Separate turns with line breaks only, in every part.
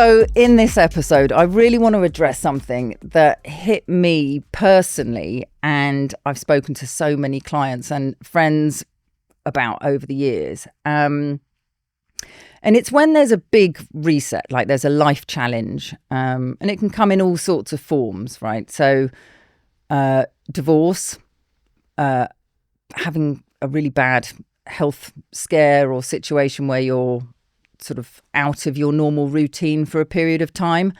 So in this episode, I really want to address something that hit me personally, and I've spoken to so many clients and friends about over the years. And it's when there's a big reset, like there's a life challenge, and it can come in all sorts of forms, right? So divorce, having a really bad health scare or situation where you're sort of out of your normal routine for a period of time.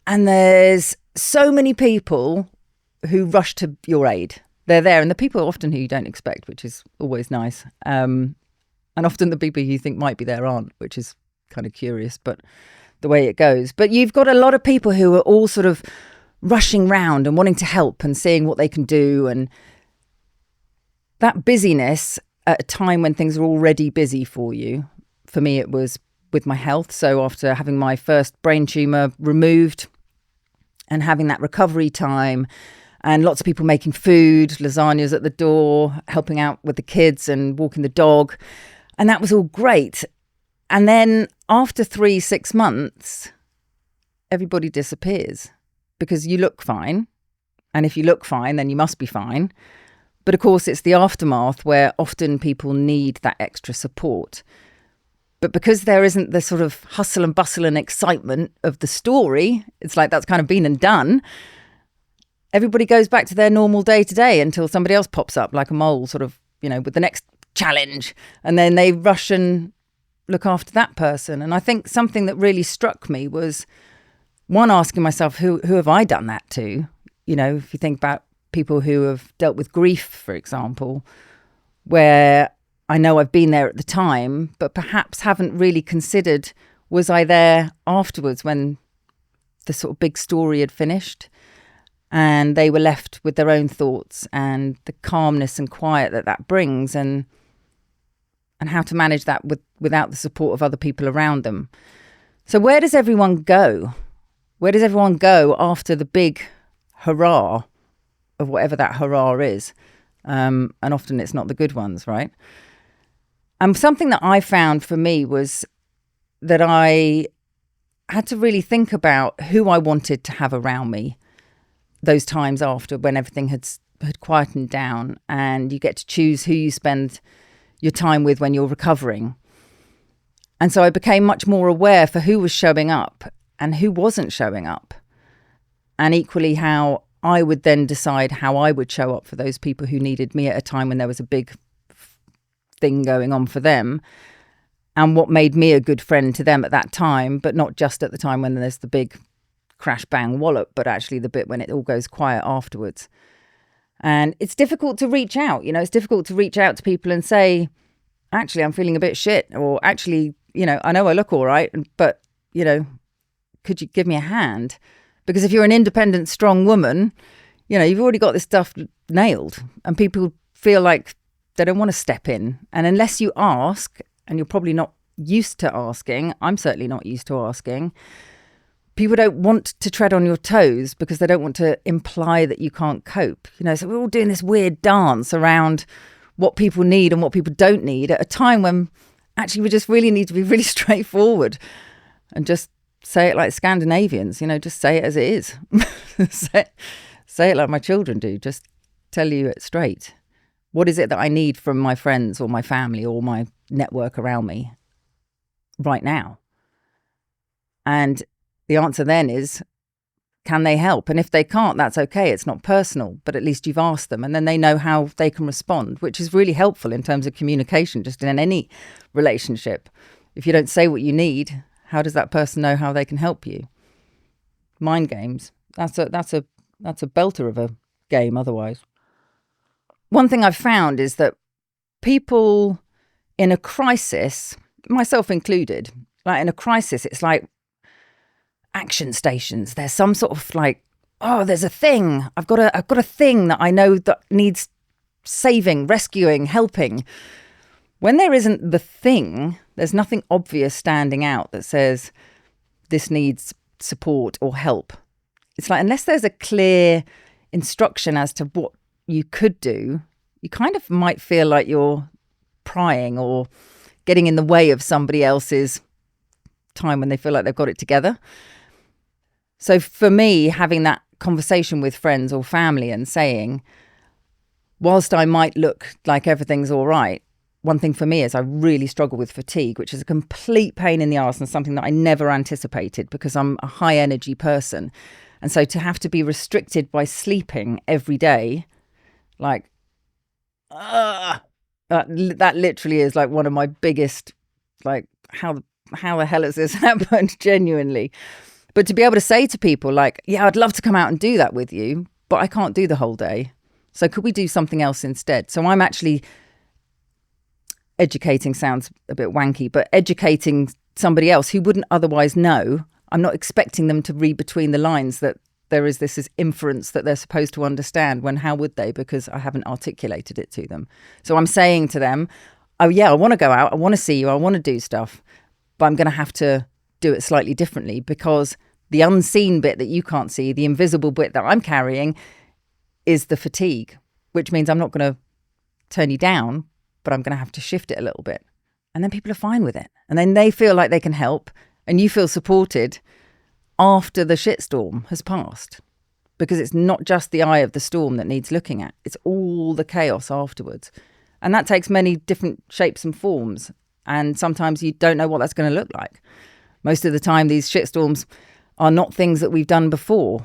And there's so many people who rush to your aid. They're there, and the people often who you don't expect, which is always nice. And often the people you think might be there aren't, which is kind of curious, but the way it goes. But you've got a lot of people who are all sort of rushing round and wanting to help and seeing what they can do. And that busyness at a time when things are already busy for you. For me, it was with my health. So after having my first brain tumour removed and having that recovery time and lots of people making food, lasagnas at the door, helping out with the kids and walking the dog. And that was all great. And then after 6 months, everybody disappears because you look fine. And if you look fine, then you must be fine. But of course, it's the aftermath where often people need that extra support. But because there isn't the sort of hustle and bustle and excitement of the story, it's like that's kind of been and done. Everybody goes back to their normal day to day until somebody else pops up like a mole, sort of, you know, with the next challenge. And then they rush and look after that person. And I think something that really struck me was, one, asking myself, who have I done that to? You know, if you think about people who have dealt with grief, for example, where I know I've been there at the time, but perhaps haven't really considered, was I there afterwards when the sort of big story had finished and they were left with their own thoughts and the calmness and quiet that brings, and how to manage that without the support of other people around them. So where does everyone go? Where does everyone go after the big hurrah of whatever that hurrah is? And often it's not the good ones, right? And something that I found for me was that I had to really think about who I wanted to have around me those times after, when everything had quietened down, and you get to choose who you spend your time with when you're recovering. And so I became much more aware for who was showing up and who wasn't showing up, and equally how I would then decide how I would show up for those people who needed me at a time when there was a big thing going on for them, and what made me a good friend to them at that time, but not just at the time when there's the big crash bang wallop, but actually the bit when it all goes quiet afterwards. And it's difficult to reach out, you know, it's difficult to reach out to people and say, actually, I'm feeling a bit shit, or actually, you know I look all right, but, you know, could you give me a hand? Because if you're an independent, strong woman, you know, you've already got this stuff nailed, and people feel like they don't want to step in. And unless you ask, and you're probably not used to asking, I'm certainly not used to asking, people don't want to tread on your toes because they don't want to imply that you can't cope. You know, so we're all doing this weird dance around what people need and what people don't need at a time when actually we just really need to be really straightforward and just say it like Scandinavians, you know, just say it as it is. say it like my children do, just tell you it straight. What is it that I need from my friends or my family or my network around me right now? And the answer then is, can they help? And if they can't, that's okay. It's not personal, but at least you've asked them, and then they know how they can respond, which is really helpful in terms of communication, just in any relationship. If you don't say what you need, how does that person know how they can help you? Mind games. That's a belter of a game otherwise. One thing I've found is that people in a crisis, myself included, like in a crisis, it's like action stations. There's some sort of like, oh, there's a thing. I've got a thing that I know that needs saving, rescuing, helping. When there isn't the thing, there's nothing obvious standing out that says this needs support or help. It's like, unless there's a clear instruction as to what you could do, you kind of might feel like you're prying or getting in the way of somebody else's time when they feel like they've got it together. So for me, having that conversation with friends or family and saying, whilst I might look like everything's all right, one thing for me is I really struggle with fatigue, which is a complete pain in the arse and something that I never anticipated because I'm a high energy person. And so to have to be restricted by sleeping every day, like, that literally is like one of my biggest, like, how the hell has this happened? Genuinely. But to be able to say to people like, yeah, I'd love to come out and do that with you, but I can't do the whole day. So could we do something else instead? So I'm actually educating, sounds a bit wanky, but educating somebody else who wouldn't otherwise know. I'm not expecting them to read between the lines that there is this inference that they're supposed to understand, when how would they? Because I haven't articulated it to them. So I'm saying to them, oh yeah, I want to go out, I want to see you, I want to do stuff, but I'm going to have to do it slightly differently because the unseen bit that you can't see, the invisible bit that I'm carrying, is the fatigue, which means I'm not going to turn you down, but I'm going to have to shift it a little bit. And then people are fine with it. And then they feel like they can help and you feel supported after the shitstorm has passed. Because it's not just the eye of the storm that needs looking at. It's all the chaos afterwards. And that takes many different shapes and forms. And sometimes you don't know what that's going to look like. Most of the time, these shitstorms are not things that we've done before,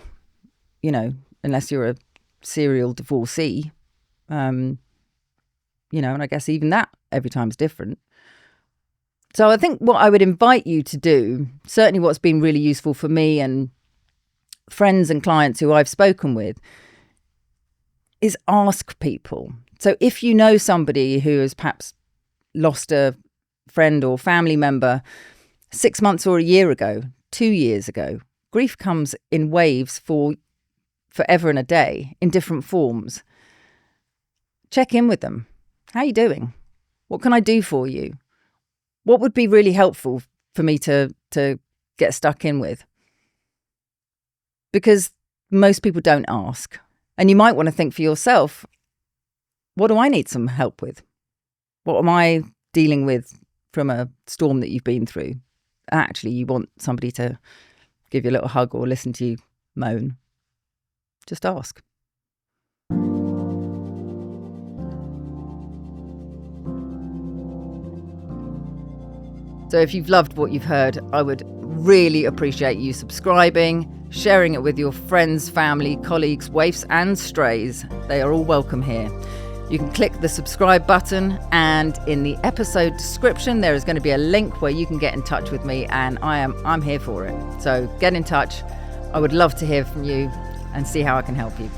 you know, unless you're a serial divorcee. And I guess even that every time is different. So I think what I would invite you to do, certainly what's been really useful for me and friends and clients who I've spoken with, is ask people. So if you know somebody who has perhaps lost a friend or family member 6 months or a year ago, 2 years ago, grief comes in waves for forever and a day in different forms. Check in with them. How are you doing? What can I do for you? What would be really helpful for me to get stuck in with? Because most people don't ask. And you might want to think for yourself, what do I need some help with? What am I dealing with from a storm that you've been through? Actually, you want somebody to give you a little hug or listen to you moan. Just ask. So if you've loved what you've heard, I would really appreciate you subscribing, sharing it with your friends, family, colleagues, waifs and strays. They are all welcome here. You can click the subscribe button, and in the episode description there is going to be a link where you can get in touch with me, and I'm here for it. So get in touch. I would love to hear from you and see how I can help you.